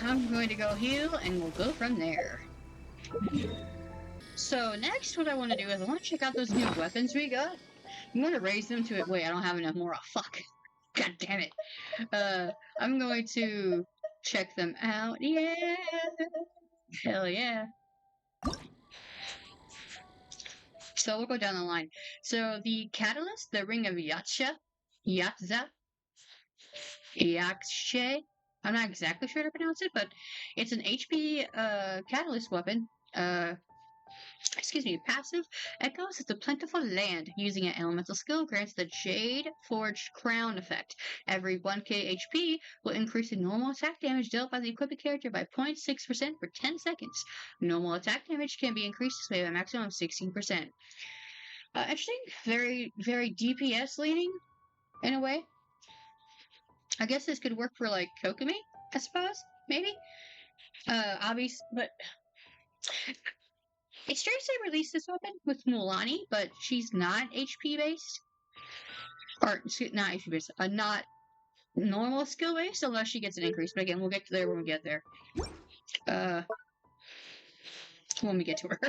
I'm going to go heal, and we'll go from there. So next, what I want to do is I want to check out those new weapons we got. I'm going to raise them to it. Wait, I don't have enough more. Oh, fuck. God damn it. I'm going to check them out. Yeah. Hell yeah. So we'll go down the line. So the catalyst, the ring of Yaxche, Yaxche. I'm not exactly sure how to pronounce it, but it's an HP catalyst weapon. Passive echoes at the plentiful land. Using an elemental skill grants the Jade Forged Crown effect. Every 1k HP will increase the normal attack damage dealt by the equipped character by 0.6% for 10 seconds. Normal attack damage can be increased by a maximum of 16%. Interesting. Very, very DPS leaning, in a way. I guess this could work for, like, Kokomi, I suppose? Maybe? Obvious, but... It straight say release this weapon with Mulani, but she's not HP based. Or, not HP based, not normal skill based unless she gets an increase. But again, we'll get to there when we get there. When we get to her.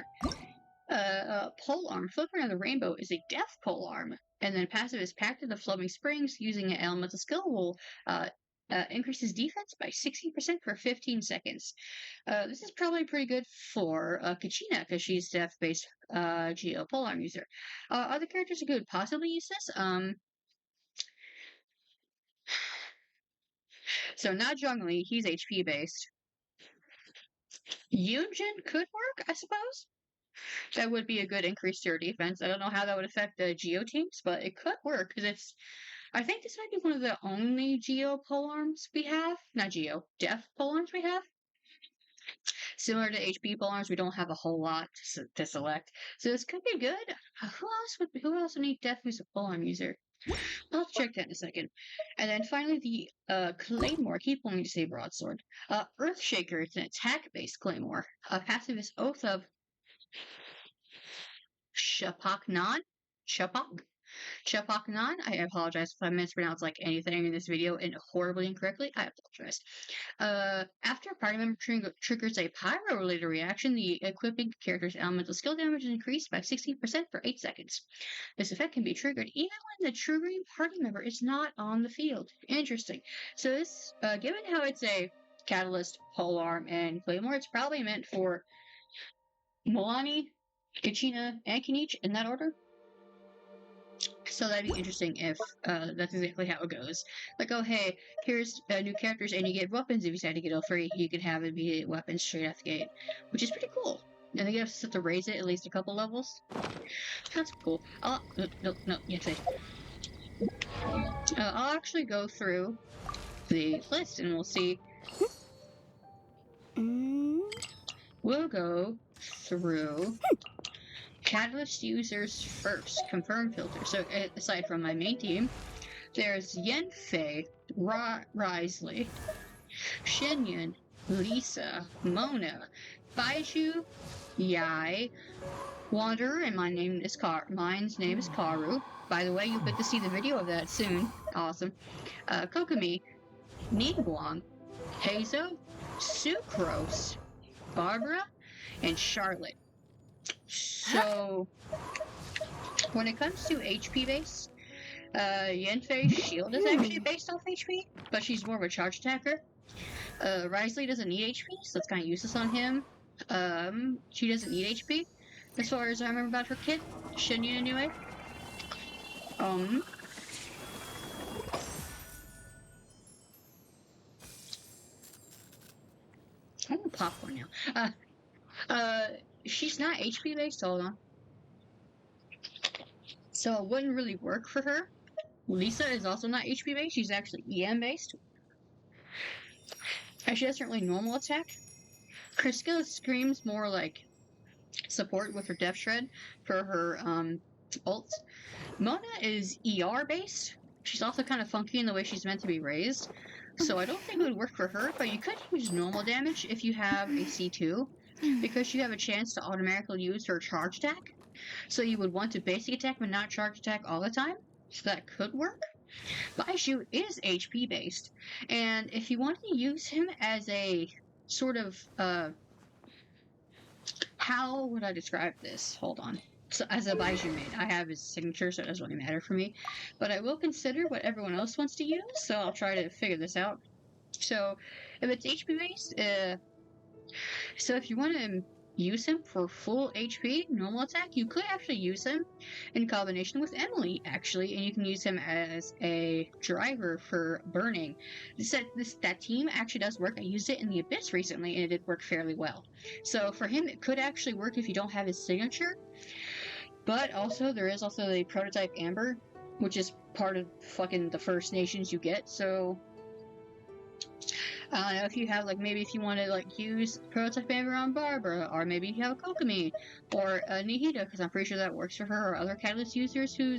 Pole arm. Flipping around the rainbow is a death pole arm. And then passive is packed in the flowing springs. Using an elemental skill will increases defense by 16% for 15 seconds. This is probably pretty good for Kachina because she's death-based Geo polearm user. Other characters who could possibly use this. So not Zhongli, he's HP based. Yunjin could work, I suppose. That would be a good increase to your defense. I don't know how that would affect the Geo teams, but it could work because it's. I think this might be one of the only Geo polearms we have. Not Geo, Death polearms we have. Similar to HP polearms, we don't have a whole lot to select. So this could be good. Who else would need Death who's a polearm user? I'll check that in a second. And then finally the Claymore. Keep wanting to say broadsword. Earthshaker, it's an attack-based Claymore. Passive is Oath of Shapaknan? Chapaknan, I apologize if I mispronounced like anything in this video and horribly incorrectly. I apologize. After a party member triggers a pyro-related reaction, the equipping character's elemental skill damage is increased by 16% for 8 seconds. This effect can be triggered even when the triggering party member is not on the field. Interesting. So this, given how it's a catalyst, polearm, and claymore, it's probably meant for Milani, Kachina, and Kinich in that order. So that'd be interesting if that's exactly how it goes. Like, oh hey, here's new characters and you get weapons if you decide to get all free. You can have immediate weapons straight out the gate, which is pretty cool. And you have to raise it at least a couple levels. That's cool. I'll actually go through the list and we'll see. We'll go through Catalyst users first. Confirm filter. So aside from my main team, there's Yanfei, Risley, Shenyun, Lisa, Mona, Baiju, Yai, Wanderer, and mine's name is Karu. By the way, you'll get to see the video of that soon. Awesome. Kokomi, Ningguang, Hazo, Sucrose, Barbara, and Charlotte. So, when it comes to HP base, Yanfei's shield is actually based off HP, but she's more of a charge attacker. Risley doesn't need HP, so it's kind of useless on him. She doesn't need HP, as far as I remember about her kit. Shenyun anyway. I want popcorn now. She's not HP based, hold on. So it wouldn't really work for her. Lisa is also not HP based, she's actually EM based. And she doesn't really normal attack. Kriska screams more like support with her Death Shred for her ults. Mona is ER based. She's also kind of funky in the way she's meant to be raised. So I don't think it would work for her, but you could use normal damage if you have a C2. Because you have a chance to automatically use her charge attack. So you would want to basic attack but not charge attack all the time. So that could work. Baiju is HP based. And if you want to use him as a sort of, how would I describe this? Hold on. So as a Baiju main, I have his signature, so it doesn't really matter for me. But I will consider what everyone else wants to use, so I'll try to figure this out. So if it's HP based, so if you want to use him for full HP, normal attack, you could actually use him in combination with Emily, actually, and you can use him as a driver for burning. That team actually does work. I used it in the Abyss recently, and it did work fairly well. So for him, it could actually work if you don't have his signature, but also, there is also the prototype Amber, which is part of fucking the First Nations you get, so I don't know if you have, like, maybe if you want to, like, use prototype Amber on Barbara, or maybe you have a Kokomi, or a Nihida, because I'm pretty sure that works for her, or other Catalyst users who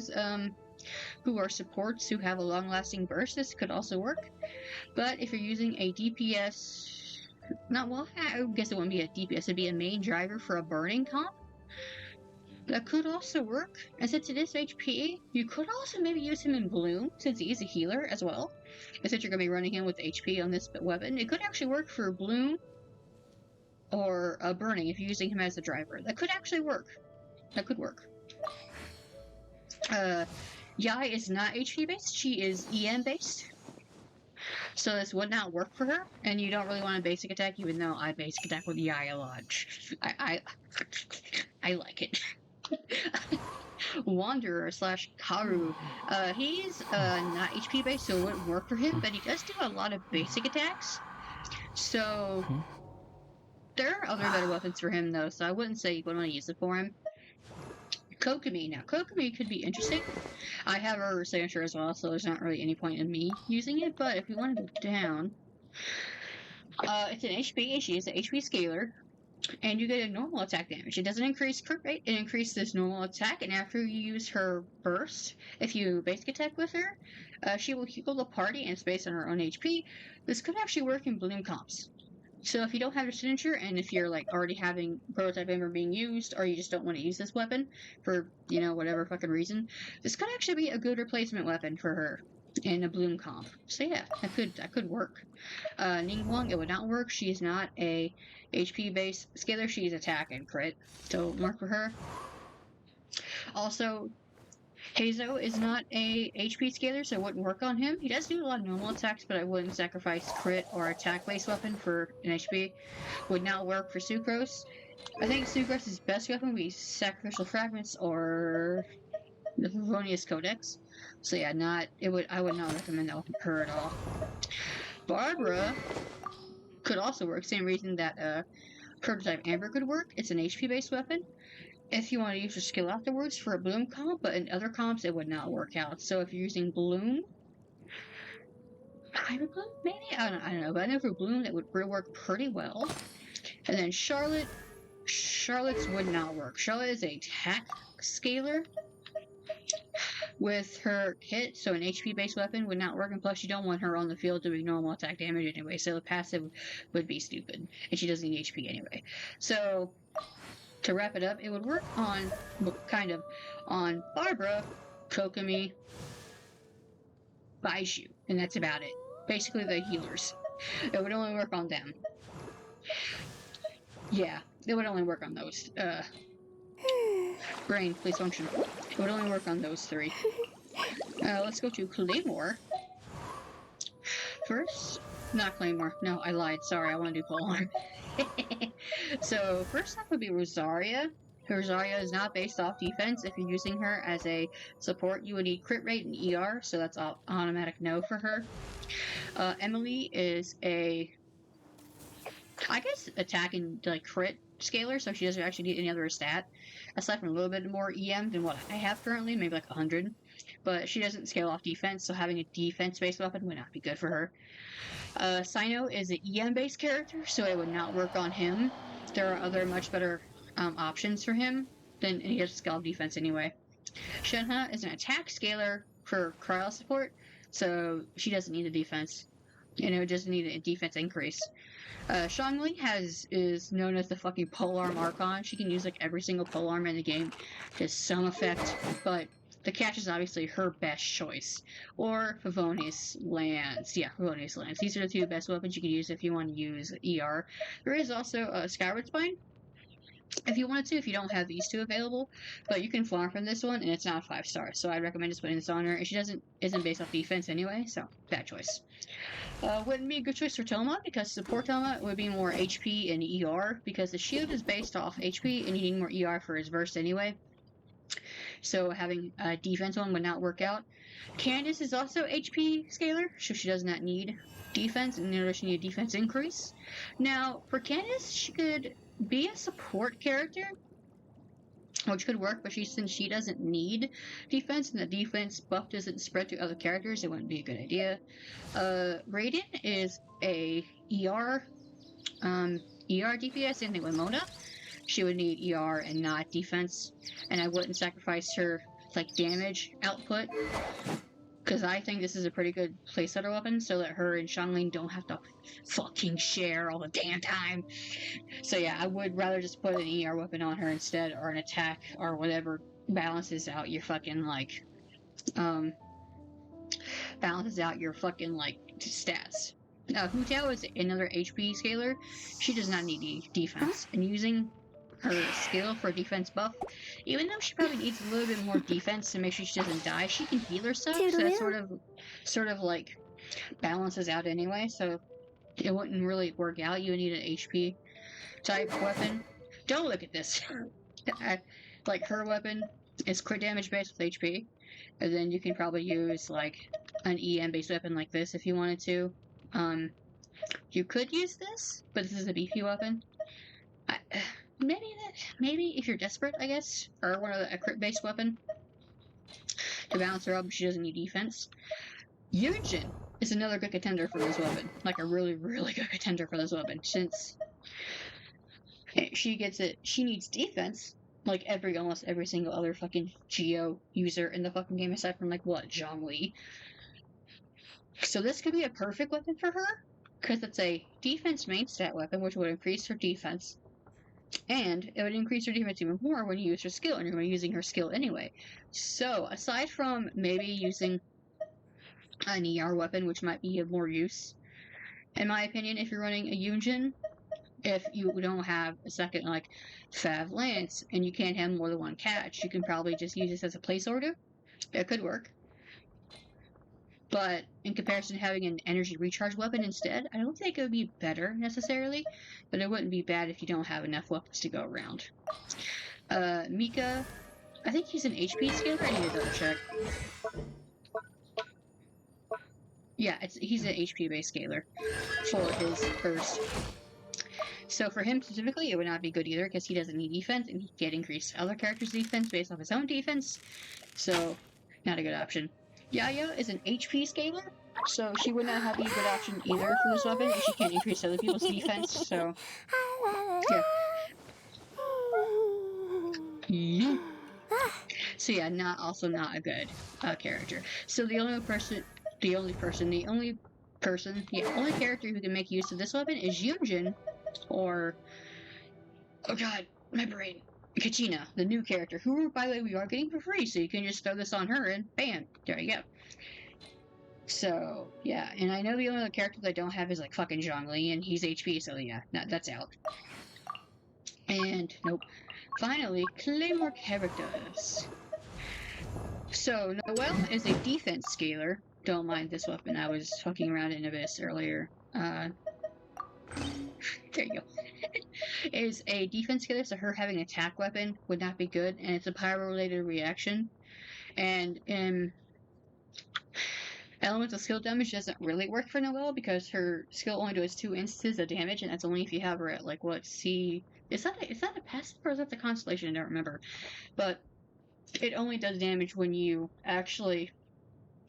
are supports who have a long-lasting burst, this could also work. But if you're using a DPS, I guess it wouldn't be a DPS, it'd be a main driver for a burning comp. That could also work, and since it is HP, you could also maybe use him in Bloom, since he is a healer as well. And since you're going to be running him with HP on this weapon, it could actually work for Bloom or Burning if you're using him as a driver. That could actually work. That could work. Yai is not HP based, she is EM based. So this would not work for her, and you don't really want a basic attack, even though I basic attack with Yai a lot. I like it. Wanderer / Karu. He's not HP based, so it wouldn't work for him, but he does do a lot of basic attacks. So there are other better weapons for him, though, so I wouldn't say you would want to use it for him. Kokomi. Now, Kokomi could be interesting. I have her signature as well, so there's not really any point in me using it, but if you want to go down, it's an HP. She is an HP scaler. And you get a normal attack damage. It doesn't increase crit rate, it increases normal attack, and after you use her burst, if you basic attack with her, she will heal the party, and it's based on her own HP. This could actually work in Bloom comps. So if you don't have your signature, and if you're like already having prototype Amber being used, or you just don't want to use this weapon for, you know, whatever fucking reason, this could actually be a good replacement weapon for her in a Bloom comp. So yeah, that could work. Ningguang, it would not work. She is not a HP based scaler, she's attack and crit, so it won't work for her. Also, Heizo is not a HP scaler, so it wouldn't work on him. He does do a lot of normal attacks, but I wouldn't sacrifice crit or attack based weapon for an HP. Would not work for Sucrose. I think Sucrose's best weapon would be Sacrificial Fragments or the Favonius Codex. So yeah, I would not recommend that weapon for her at all. Barbara could also work, same reason that prototype Amber could work. It's an HP based weapon. If you want to use your skill afterwards for a Bloom comp, but in other comps it would not work out. So if you're using Bloom, Hybrid Bloom maybe? I don't know, but I know for Bloom that would work pretty well. And then Charlotte's would not work. Charlotte is a attack scaler with her hit, so an HP based weapon would not work, and plus you don't want her on the field doing normal attack damage anyway, so the passive would be stupid, and she doesn't need HP anyway. So to wrap it up, it would work on Barbara, Kokomi, Baiju, and that's about it. Basically the healers. It would only work on them. Yeah, it would only work on those. Brain, please function. It would only work on those three. Let's go to Claymore. First, not Claymore. No, I lied. Sorry, I want to do Polearm. So, first up would be Rosaria. Rosaria is not based off defense. If you're using her as a support, you would need crit rate and ER, so that's all automatic no for her. Emily is I guess, attack and like crit scaler, so she doesn't actually need any other stat, aside from a little bit more EM than what I have currently, maybe like 100. But she doesn't scale off defense, so having a defense-based weapon would not be good for her. Sino is an EM-based character, so it would not work on him. There are other much better options for him, and he doesn't scale off defense anyway. Shenhe is an attack scaler for cryo support, so she doesn't need a defense. It doesn't need a defense increase. Shangli is known as the fucking polearm Archon. She can use like every single polearm in the game to some effect, but the catch is obviously her best choice. Or Favonius Lance. Yeah, Favonius Lance. These are the two best weapons you can use if you want to use ER. There is also a Skyward Spine, if you wanted to, if you don't have these two available. But you can farm from this one, and it's not 5 stars. So I'd recommend just putting this on her. And she isn't based off defense anyway, so bad choice. Wouldn't be a good choice for Toma, because support Toma would be more HP and ER, because the shield is based off HP, and you need more ER for his burst anyway. So having a defense one would not work out. Candace is also HP scalar, so she does not need defense, and neither does she need a defense increase. Now, for Candace, she could be a support character, which could work, but since she doesn't need defense, and the defense buff doesn't spread to other characters, it wouldn't be a good idea. Raiden is a ER DPS, same thing with Mona. She would need ER and not defense, and I wouldn't sacrifice her, like, damage output, because I think this is a pretty good playsetter weapon, so that her and Xiangling don't have to fucking share all the damn time. So yeah, I would rather just put an ER weapon on her instead, or an attack, or whatever balances out your fucking, like, stats. Hu Tao is another HP scaler. She does not need defense, and using her skill for defense buff, even though she probably needs a little bit more defense to make sure she doesn't die, she can heal herself, so that sort of like balances out anyway, so it wouldn't really work out. You would need an HP type weapon. Don't look at this. Like, her weapon is crit damage based with HP, and then you can probably use like an EM based weapon like this if you wanted to. You could use this, but this is a beefy weapon. Maybe if you're desperate, I guess, or a crit-based weapon to balance her up, she doesn't need defense. Yunjin is another good contender for this weapon, like a really, really good contender for this weapon, since she needs defense, like almost every single other fucking Geo user in the fucking game, aside from, like, what, Zhongli. So this could be a perfect weapon for her, because it's a defense main stat weapon, which would increase her defense. And it would increase her defense even more when you use her skill, and you're going to be using her skill anyway. So, aside from maybe using an ER weapon, which might be of more use, in my opinion, if you're running a Yunjin, if you don't have a second, like, Fav Lance, and you can't have more than one catch, you can probably just use this as a place order. It could work. But in comparison to having an energy recharge weapon instead, I don't think it would be better necessarily, but it wouldn't be bad if you don't have enough weapons to go around. Mika, I think he's an HP scaler. I need to double check. Yeah, he's an HP based scaler for his burst. So for him specifically, it would not be good either, because he doesn't need defense, and he can increase other characters' defense based off his own defense. So, not a good option. Yaya is an HP scaler, so she would not be a good option either for this weapon, and she can't increase other people's defense, so yeah. So yeah, also not a good character. So the only character who can make use of this weapon is Yunjin, or, oh god, my brain, Kachina, the new character, who, by the way, we are getting for free, so you can just throw this on her, and bam, there you go. So, yeah, and I know the only other character that I don't have is, like, fucking Zhongli, and he's HP, so yeah, that's out. And, nope. Finally, Claymore characters. So, Noelle is a defense scaler. Don't mind this weapon, I was fucking around in Abyss earlier. There you go. Is a defense scaler, so her having an attack weapon would not be good, and it's a pyro-related reaction. And elemental skill damage doesn't really work for Noelle, because her skill only does 2 instances of damage, and that's only if you have her at, like, what, C... Is that a passive, or is that the constellation? I don't remember. But it only does damage when you actually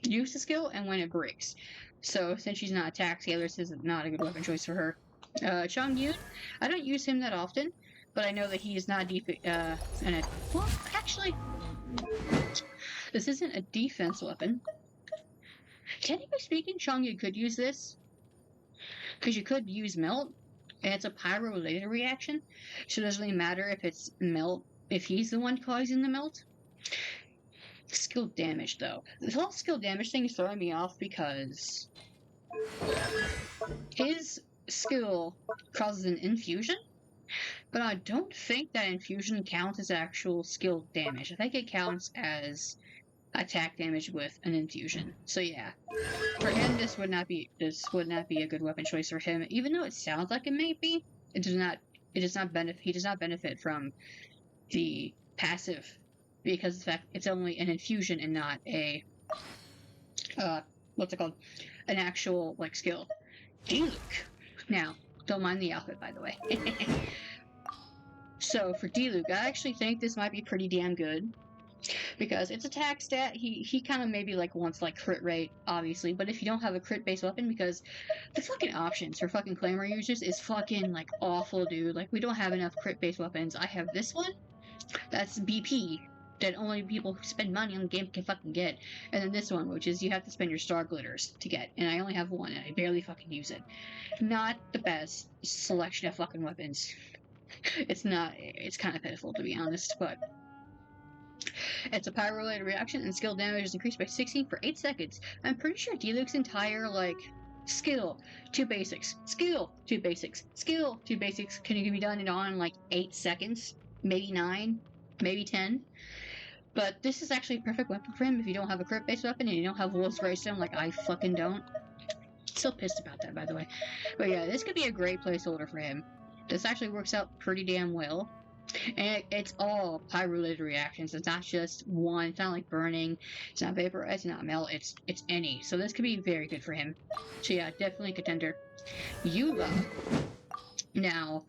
use the skill, and when it breaks. So, since she's not attack scaler, this is not a good weapon choice for her. Chongyun, I don't use him that often, but I know that he is not well, actually, this isn't a defense weapon. Technically speaking, Chongyun could use this, because you could use Melt, and it's a pyro-related reaction, so it doesn't really matter if it's Melt, if he's the one causing the Melt. skill damage, though. This whole skill damage thing is throwing me off because his skill causes an infusion, but I don't think that infusion counts as actual skill damage. I think it counts as attack damage with an infusion. So yeah, for him, this would not be a good weapon choice for him. Even though it sounds like it may be, it does not. It does not benefit. He does not benefit from the passive because of the fact it's only an infusion and not a what's it called? An actual like skill. Diluc. Now, don't mind the outfit, by the way. So for Diluc, I actually think this might be pretty damn good. Because it's attack stat, he kind of maybe like wants like crit rate, obviously, but if you don't have a crit based weapon, because the fucking options for fucking Claymore users is fucking like awful, dude. Like we don't have enough crit based weapons. I have this one, that's BP, that only people who spend money on the game can fucking get, and then this one, which is you have to spend your star glitters to get, and I only have one, and I barely fucking use it. Not the best selection of fucking weapons. It's not, it's kind of pitiful to be honest, but it's a pyro-related reaction, and skill damage is increased by 16 for 8 seconds. I'm pretty sure Diluc's entire, like, skill, 2 basics, skill, 2 basics, skill, 2 basics, can be done in like, 8 seconds, maybe 9, maybe 10. But this is actually a perfect weapon for him if you don't have a crit-based weapon and you don't have Wolf's Greystone like I fucking don't. Still pissed about that, by the way. But yeah, this could be a great placeholder for him. This actually works out pretty damn well. And it's all pyro-related reactions. It's not just one. It's not like burning. It's not vaporize. It's not melt. It's any. So this could be very good for him. So yeah, definitely a contender. Eula. Now,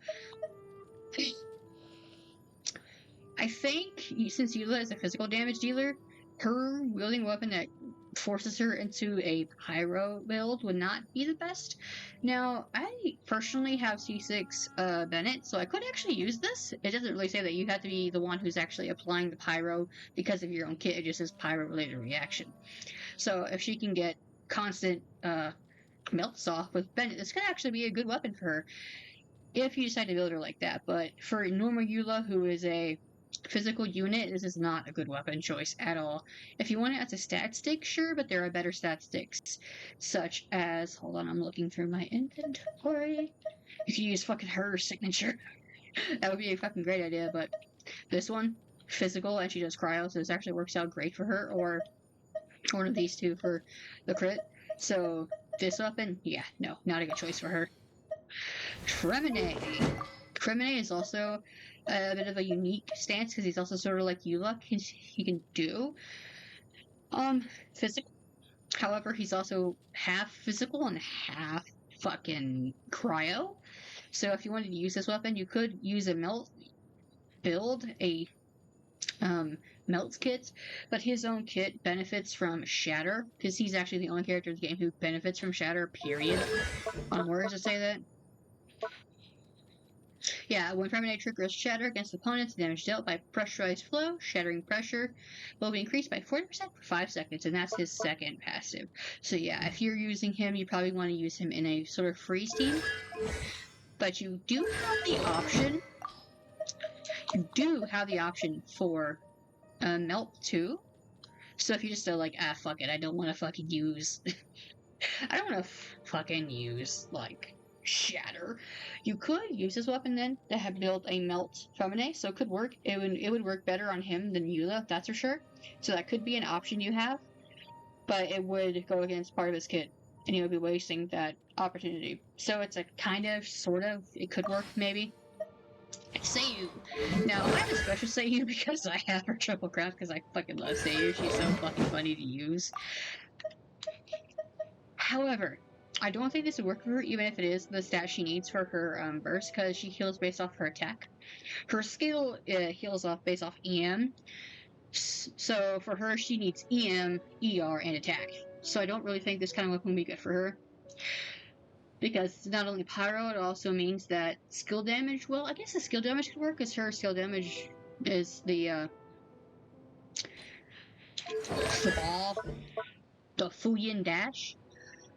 I think since Eula is a physical damage dealer, her wielding a weapon that forces her into a pyro build would not be the best. Now, I personally have C6 Bennett, so I could actually use this. It doesn't really say that you have to be the one who's actually applying the pyro because of your own kit. It just says pyro-related reaction. So if she can get constant melts off with Bennett, this could actually be a good weapon for her if you decide to build her like that. But for normal Eula, who is a physical unit, this is not a good weapon choice at all. If you want it as a stat stick, sure, but there are better stat sticks, such as, hold on, I'm looking through my inventory. If you use fucking her signature, that would be a fucking great idea, but this one, physical, and she does cryo, so this actually works out great for her, or one of these two for the crit. So, this weapon, yeah, no, not a good choice for her. Tremine. Tremine is also a bit of a unique stance because he's also sort of like Eula. He can do physical. However, he's also half physical and half fucking cryo. So if you wanted to use this weapon, you could use a build a melts kit, but his own kit benefits from shatter because he's actually the only character in the game who benefits from shatter. Period. Words to say that. Yeah, when Tremine triggers shatter against opponents, damage dealt by pressurized flow, shattering pressure, will be increased by 40% for 5 seconds, and that's his second passive. So yeah, if you're using him, you probably want to use him in a sort of freeze team. But you do have the option for melt too. So if you just like, fuck it, I don't want to fucking use like shatter. You could use this weapon then to have built a melt Tremine, so it could work. It would work better on him than Eula, that's for sure. So that could be an option you have, but it would go against part of his kit, and you would be wasting that opportunity. So it's a kind of, sort of, it could work maybe. Seiyu. Now, I have a special Seiyu because I have her triple craft because I fucking love Seiyu. She's so fucking funny to use. However, I don't think this would work for her, even if it is the stat she needs for her burst, because she heals based off her attack. Her skill heals off based off EM, so for her, she needs EM, ER, and attack. So I don't really think this kind of weapon would be good for her. Because it's not only pyro, it also means that skill damage, well, I guess the skill damage could work, because her skill damage is the ball, the Fuyin Dash,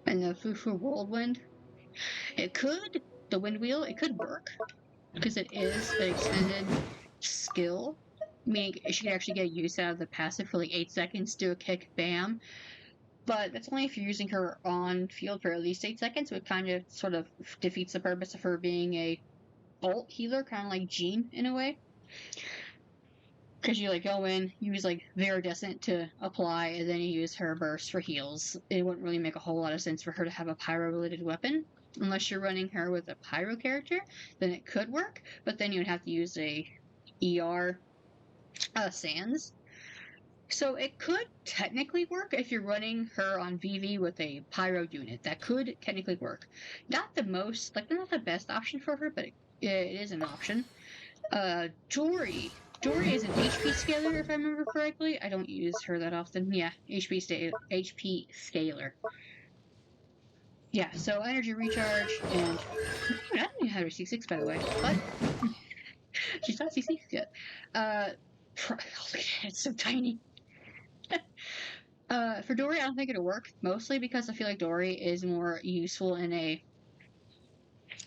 and the Fufu Whirlwind. The Wind Wheel, it could work, because it is an extended skill, meaning she can actually get use out of the passive for like 8 seconds, do a kick, bam. But that's only if you're using her on field for at least 8 seconds, so it kind of sort of defeats the purpose of her being a ult healer, kind of like Jean in a way. Because you like go in, use like Viridescent to apply, and then you use her burst for heals. It wouldn't really make a whole lot of sense for her to have a pyro-related weapon. Unless you're running her with a pyro character, then it could work, but then you would have to use a ER Sans. So it could technically work if you're running her on VV with a pyro unit. That could technically work. Not the most, like not the best option for her, but it is an option. Dory. Dory is an HP scaler, if I remember correctly. I don't use her that often. Yeah, HP scaler. Yeah, so energy recharge, and I don't even have her C6, by the way. What? She's not C6 yet. It's so tiny. For Dory, I don't think it'll work, mostly because I feel like Dory is more useful in a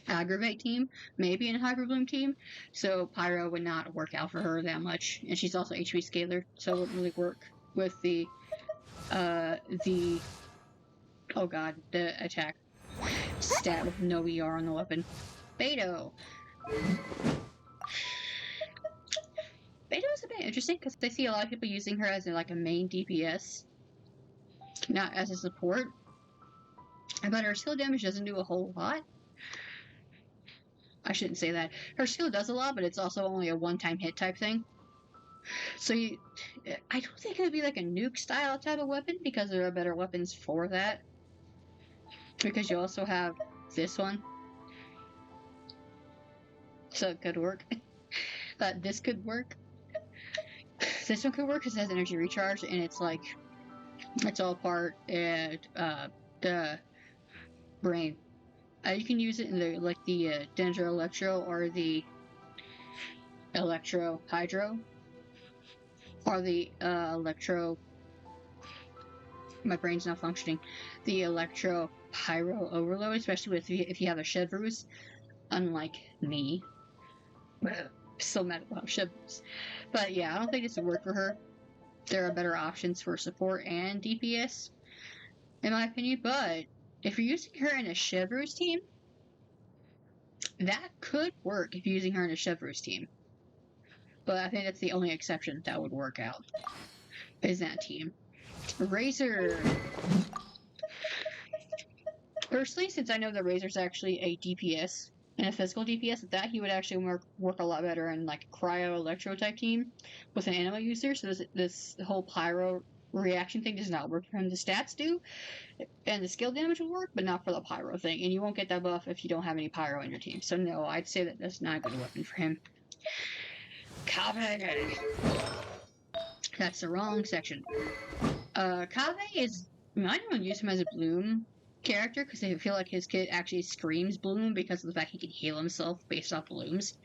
aggravate team, maybe in a Hyper Bloom team, so Pyro would not work out for her that much, and she's also HP scaler, so it wouldn't really work with the oh god, the attack stat with no ER on the weapon. Beto! Beto is a bit interesting, because I see a lot of people using her as like a main DPS, not as a support, but her skill damage doesn't do a whole lot. I shouldn't say that. Her skill does a lot, but it's also only a one-time hit type thing. So I don't think it would be like a nuke style type of weapon, because there are better weapons for that. Because you also have this one. So it could work. This could work. This one could work because it has energy recharge, and it's like, it's all part of the brain. You can use it in the Dendro Electro or the Electro Hydro or the Electro. My brain's not functioning. The Electro Pyro Overload, especially if you have a Chevreuse, unlike me. So mad about Chevreuse. But yeah, I don't think this would work for her. There are better options for support and DPS, in my opinion, but if you're using her in a Chevreuse team, that could work if you're using her in a Chevreuse team. But I think that's the only exception that would work out, is that team. Razor! Personally, since I know that Razor's actually a DPS, and a physical DPS, that he would actually work a lot better in like a Cryo Electro type team with an animal user, so this whole Pyro reaction thing does not work for him. The stats do, and the skill damage will work, but not for the Pyro thing, and you won't get that buff if you don't have any Pyro in your team. So no, I'd say that that's not a good weapon for him. Kaveh! That's the wrong section. Kaveh is... I don't use him as a Bloom character, because I feel like his kit actually screams Bloom because of the fact he can heal himself based off blooms.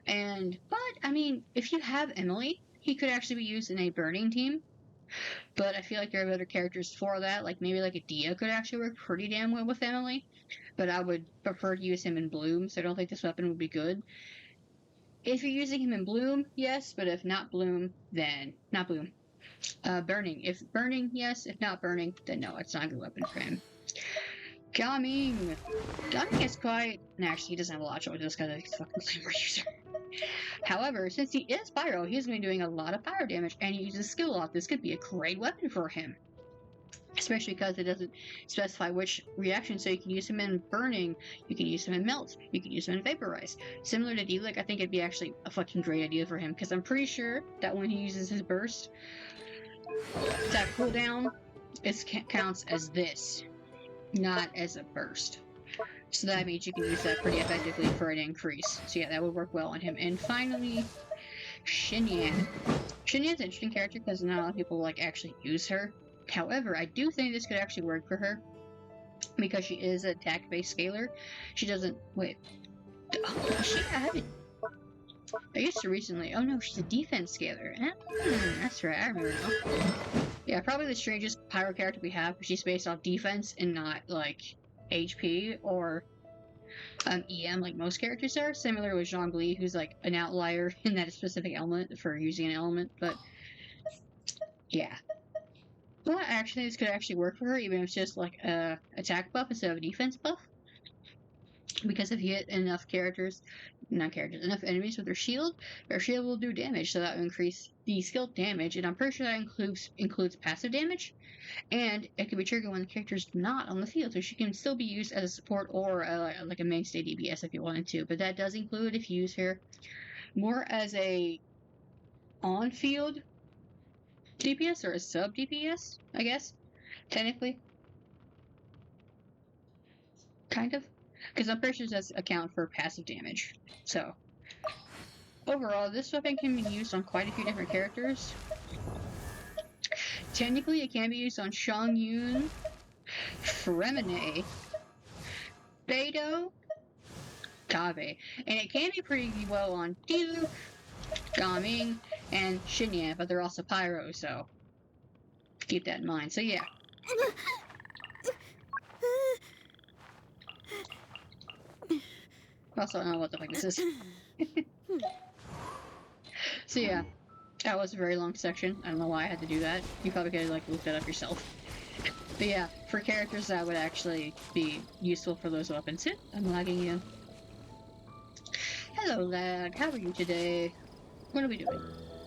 But, I mean, if you have Emily, he could actually be used in a burning team. But I feel like there are better characters for that, like maybe like a Dia could actually work pretty damn well with Emily. But I would prefer to use him in Bloom, so I don't think this weapon would be good. If you're using him in Bloom, yes, but if not Bloom, then not Bloom. Burning. If burning, yes. If not burning, then no, it's not a good weapon for him. Gaming! Gaming is quite... Actually, he doesn't have a lot of choice just because he's a fucking flamer user. However, since he is Pyro, he's going to be doing a lot of Pyro damage, and he uses skill lock. This could be a great weapon for him. Especially because it doesn't specify which reaction, so you can use him in Burning, you can use him in Melt, you can use him in Vaporize. Similar to D-Lick, I think it'd be actually a fucking great idea for him, because I'm pretty sure that when he uses his burst, that cooldown counts as this, not as a burst. So that means you can use that pretty effectively for an increase. So yeah, that would work well on him. And finally, Xinyan. Xinyan's an interesting character because not a lot of people actually use her. However, I do think this could actually work for her because she is an attack-based scaler. She doesn't... Wait. Oh, I haven't... I used to recently... Oh no, she's a defense scaler. That's right, I remember now. Yeah, probably the strangest Pyro character we have. She's based off defense and not, HP or EM like most characters are, similar with Zhongli, who's like an outlier in that specific element for using an element, but yeah. Well, actually, this could actually work for her, even if it's just like a attack buff instead of a defense buff. Because if you hit enough enough enemies with their shield will do damage, so that will increase the skill damage, and I'm pretty sure that includes passive damage, and it can be triggered when the character's not on the field, so she can still be used as a support or like a mainstay DPS if you wanted to, but that does include if you use her more as a on-field DPS or a sub DPS, I guess, technically. Kind of. Because I'm pretty sure it does account for passive damage. So, overall, this weapon can be used on quite a few different characters. Technically, it can be used on Shang-Yun, Fremine, Beidou, Kave, and it can be pretty well on Dilu, Gaming, and Xinyan, but they're also Pyro, so keep that in mind. So yeah. Also, I don't know what the fuck this is. So yeah, that was a very long section. I don't know why I had to do that. You probably could have like looked that up yourself. But yeah, for characters that would actually be useful for those weapons. I'm lagging again. Hello, lad. How are you today? What are we doing?